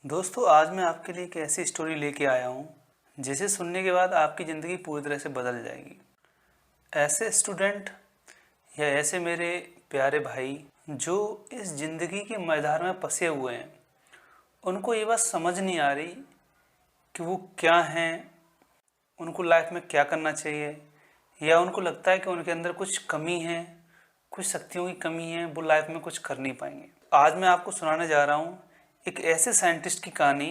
दोस्तों, आज मैं आपके लिए एक ऐसी स्टोरी लेके आया हूँ जिसे सुनने के बाद आपकी ज़िंदगी पूरी तरह से बदल जाएगी। ऐसे स्टूडेंट या ऐसे मेरे प्यारे भाई जो इस ज़िंदगी के मैदान में फंसे हुए हैं, उनको ये बात समझ नहीं आ रही कि वो क्या हैं, उनको लाइफ में क्या करना चाहिए, या उनको लगता है कि उनके अंदर कुछ कमी है, कुछ शक्तियों की कमी है, वो लाइफ में कुछ कर नहीं पाएंगे। आज मैं आपको सुनाने जा रहा हूँ एक ऐसे साइंटिस्ट की कहानी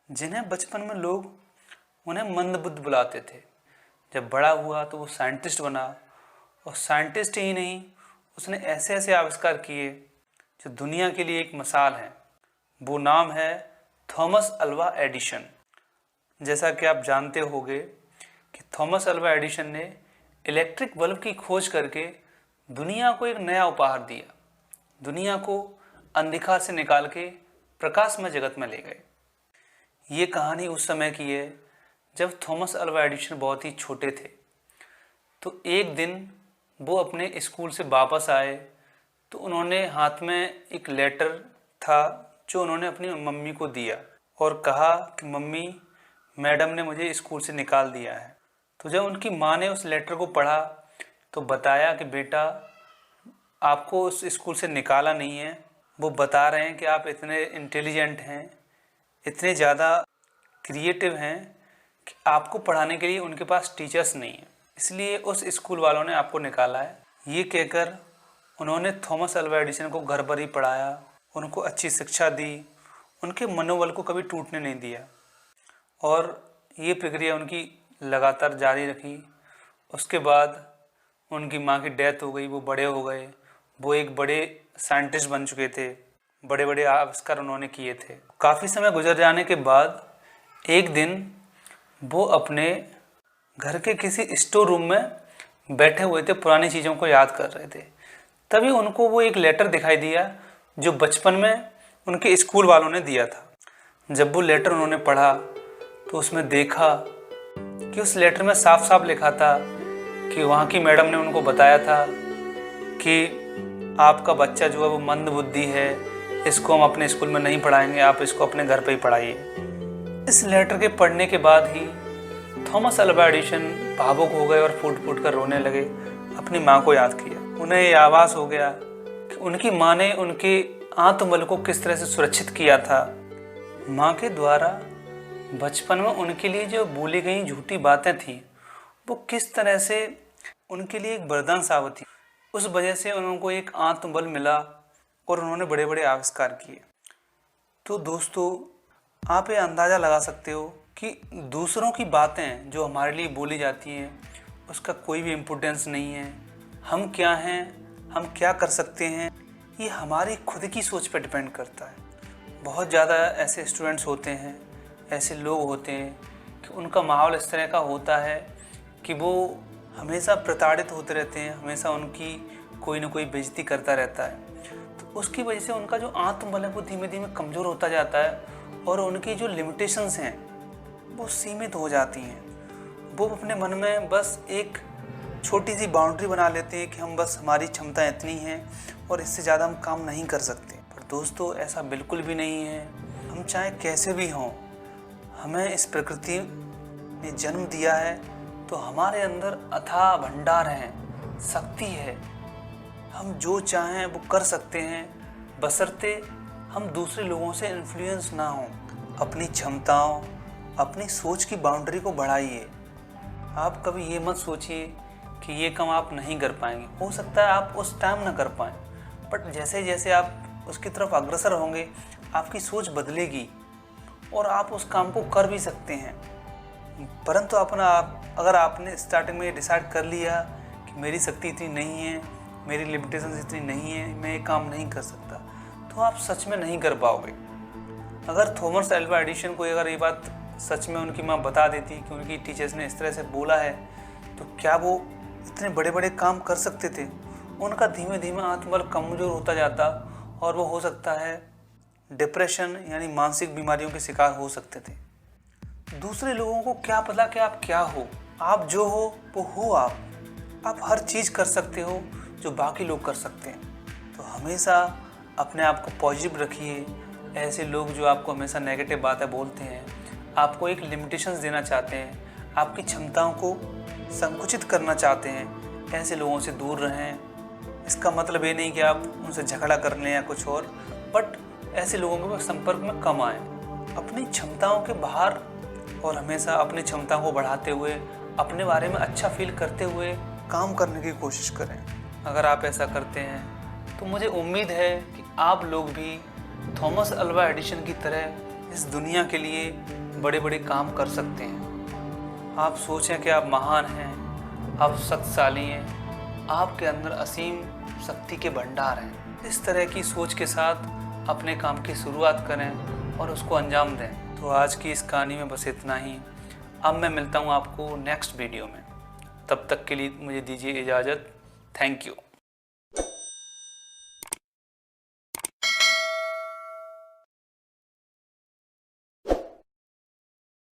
जिन्हें बचपन में लोग उन्हें मंदबुद्ध बुलाते थे। जब बड़ा हुआ तो वो साइंटिस्ट बना, और साइंटिस्ट ही नहीं, उसने ऐसे ऐसे आविष्कार किए जो दुनिया के लिए एक मिसाल है। वो नाम है थॉमस अल्वा एडिशन। जैसा कि आप जानते होंगे कि थॉमस अल्वा एडिशन ने इलेक्ट्रिक बल्ब की खोज करके दुनिया को एक नया उपहार दिया। दुनिया को अंधकार से निकाल के प्रकाशमय जगत में ले गए। ये कहानी उस समय की है जब थॉमस अल्वा एडिशन बहुत ही छोटे थे। तो एक दिन वो अपने स्कूल से वापस आए तो उन्होंने हाथ में एक लेटर था जो उन्होंने अपनी मम्मी को दिया और कहा कि मम्मी, मैडम ने मुझे स्कूल से निकाल दिया है। तो जब उनकी माँ ने उस लेटर को पढ़ा तो बताया कि बेटा, आपको उस स्कूल से निकाला नहीं है। वो बता रहे हैं कि आप इतने इंटेलिजेंट हैं, इतने ज़्यादा क्रिएटिव हैं कि आपको पढ़ाने के लिए उनके पास टीचर्स नहीं हैं, इसलिए उस स्कूल वालों ने आपको निकाला है। ये कहकर उन्होंने थॉमस अल्वा एडिसन को घर पर ही पढ़ाया, उनको अच्छी शिक्षा दी, उनके मनोबल को कभी टूटने नहीं दिया, और ये प्रक्रिया उनकी लगातार जारी रखी। उसके बाद उनकी माँ की डेथ हो गई, वो बड़े हो गए, वो एक बड़े साइंटिस्ट बन चुके थे, बड़े बड़े आविष्कार उन्होंने किए थे। काफ़ी समय गुजर जाने के बाद एक दिन वो अपने घर के किसी स्टोर रूम में बैठे हुए थे, पुरानी चीज़ों को याद कर रहे थे। तभी उनको वो एक लेटर दिखाई दिया जो बचपन में उनके स्कूल वालों ने दिया था। जब वो लेटर उन्होंने पढ़ा तो उसमें देखा कि उस लेटर में साफ साफ लिखा था कि वहाँ की मैडम ने उनको बताया था कि आपका बच्चा जो है वो मंद बुद्धि है, इसको हम अपने स्कूल में नहीं पढ़ाएंगे, आप इसको अपने घर पे ही पढ़ाइए। इस लेटर के पढ़ने के बाद ही थॉमस अल्वा एडिसन भावुक हो गए और फूट फूट कर रोने लगे। अपनी माँ को याद किया। उन्हें ये आभास हो गया कि उनकी माँ ने उनके आत्मबल को किस तरह से सुरक्षित किया था। माँ के द्वारा बचपन में उनके लिए जो बोली गई झूठी बातें थी वो किस तरह से उनके लिए एक वरदान साबित थी। उस वजह से उनको एक आत्मबल मिला और उन्होंने बड़े बड़े आविष्कार किए। तो दोस्तों, आप ये अंदाज़ा लगा सकते हो कि दूसरों की बातें जो हमारे लिए बोली जाती हैं उसका कोई भी इम्पोर्टेंस नहीं है। हम क्या हैं, हम क्या कर सकते हैं, ये हमारी खुद की सोच पर डिपेंड करता है। बहुत ज़्यादा ऐसे स्टूडेंट्स होते हैं, ऐसे लोग होते हैं कि उनका माहौल इस तरह का होता है कि वो हमेशा प्रताड़ित होते रहते हैं, हमेशा उनकी कोई ना कोई बेइज्जती करता रहता है। तो उसकी वजह से उनका जो आत्मबल है वो धीमे धीमे कमज़ोर होता जाता है और उनकी जो लिमिटेशंस हैं वो सीमित हो जाती हैं। वो अपने मन में बस एक छोटी सी बाउंड्री बना लेते हैं कि हम बस, हमारी क्षमता इतनी है और इससे ज़्यादा हम काम नहीं कर सकते। पर दोस्तों, ऐसा बिल्कुल भी नहीं है। हम चाहे कैसे भी हों, हमें इस प्रकृति ने जन्म दिया है तो हमारे अंदर अथाह भंडार है, शक्ति है। हम जो चाहें वो कर सकते हैं, बशर्ते हम दूसरे लोगों से इन्फ्लुएंस ना हों। अपनी क्षमताओं, अपनी सोच की बाउंड्री को बढ़ाइए। आप कभी ये मत सोचिए कि ये काम आप नहीं कर पाएंगे। हो सकता है आप उस टाइम ना कर पाएँ, बट जैसे जैसे आप उसकी तरफ अग्रसर होंगे आपकी सोच बदलेगी और आप उस काम को कर भी सकते हैं। परंतु अगर आपने स्टार्टिंग में डिसाइड कर लिया कि मेरी शक्ति इतनी नहीं है, मेरी लिमिटेशंस इतनी नहीं है, मैं ये काम नहीं कर सकता, तो आप सच में नहीं कर पाओगे। अगर थॉमस अल्वा एडिसन को अगर ये बात सच में उनकी माँ बता देती कि उनकी टीचर्स ने इस तरह से बोला है, तो क्या वो इतने बड़े बड़े काम कर सकते थे? उनका धीमे धीमे आत्मबल कमज़ोर होता जाता और वो हो सकता है डिप्रेशन यानी मानसिक बीमारियों के शिकार हो सकते थे। दूसरे लोगों को क्या पता कि आप क्या हो। आप जो हो वो हो। आप हर चीज़ कर सकते हो जो बाकी लोग कर सकते हैं। तो हमेशा अपने आप को पॉजिटिव रखिए, ऐसे लोग जो आपको हमेशा नेगेटिव बातें बोलते हैं, आपको एक लिमिटेशंस देना चाहते हैं, आपकी क्षमताओं को संकुचित करना चाहते हैं, ऐसे लोगों से दूर रहें। इसका मतलब ये नहीं कि आप उनसे झगड़ा कर लें या कुछ और, बट ऐसे लोगों के संपर्क में कम आएँ। अपनी क्षमताओं के बाहर और हमेशा अपनी क्षमताओं को बढ़ाते हुए, अपने बारे में अच्छा फील करते हुए काम करने की कोशिश करें। अगर आप ऐसा करते हैं तो मुझे उम्मीद है कि आप लोग भी थॉमस अल्वा एडिसन की तरह इस दुनिया के लिए बड़े बड़े काम कर सकते हैं। आप सोचें कि आप महान हैं, आप शक्तिशाली हैं, आपके अंदर असीम शक्ति के भंडार हैं। इस तरह की सोच के साथ अपने काम की शुरुआत करें और उसको अंजाम दें। तो आज की इस कहानी में बस इतना ही। अब मैं मिलता हूँ आपको नेक्स्ट वीडियो में। तब तक के लिए मुझे दीजिए इजाज़त। Thank you.